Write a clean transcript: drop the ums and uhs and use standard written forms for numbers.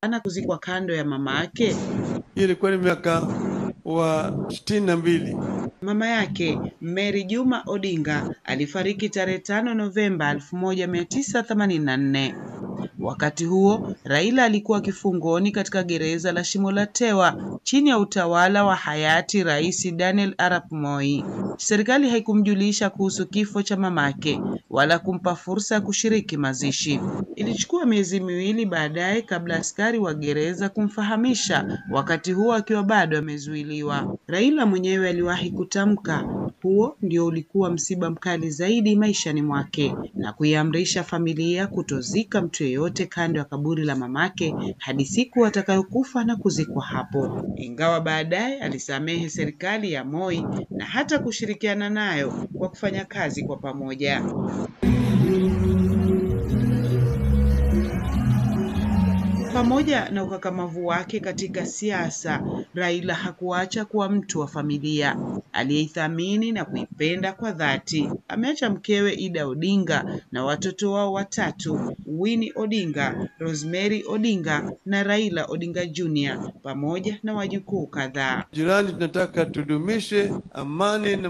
ana kuzikwa kando ya mama yake. Ilikuwa ni miaka wa 62. Mama yake Mary Juma Odinga alifariki tarehe 5 Novemba 1984. Wakati huo Raila alikuwa kifungoni katika gereza la Shimo la Tewa chini ya utawala wa hayati Rais Daniel Arap Moi. Serikali haikumjulisha kuhusu kifo cha mamake wala kumpa fursa ya kushiriki mazishi. Ilichukua miezi miwili baadaye kabla askari wa gereza kumfahamisha, wakati huo akiwa bado amezuiliwa. Raila mwenyewe aliwahi kutamka huo ndio ulikuwa msiba mkali zaidi maishani mwake, na kuiamrisha familia kutozika mtu yeyote kando ya kaburi la mamake hadi siku atakayokufa na kuzikwa hapo. Ingawa baadaye alisamehe serikali ya Moi na hata kushirikiana nayo kwa kufanya kazi kwa pamoja. Pamoja na ukakamavu wake katika siasa, Raila hakuacha kuwa mtu wa familia aliyeithamini na kuipenda kwa dhati. Ameacha mkewe Ida Odinga na watoto wao watatu, Winnie Odinga, Rosemary Odinga na Raila Odinga Jr. pamoja na wajukuu kadhaa. Jirani, tunataka tudumishe amani na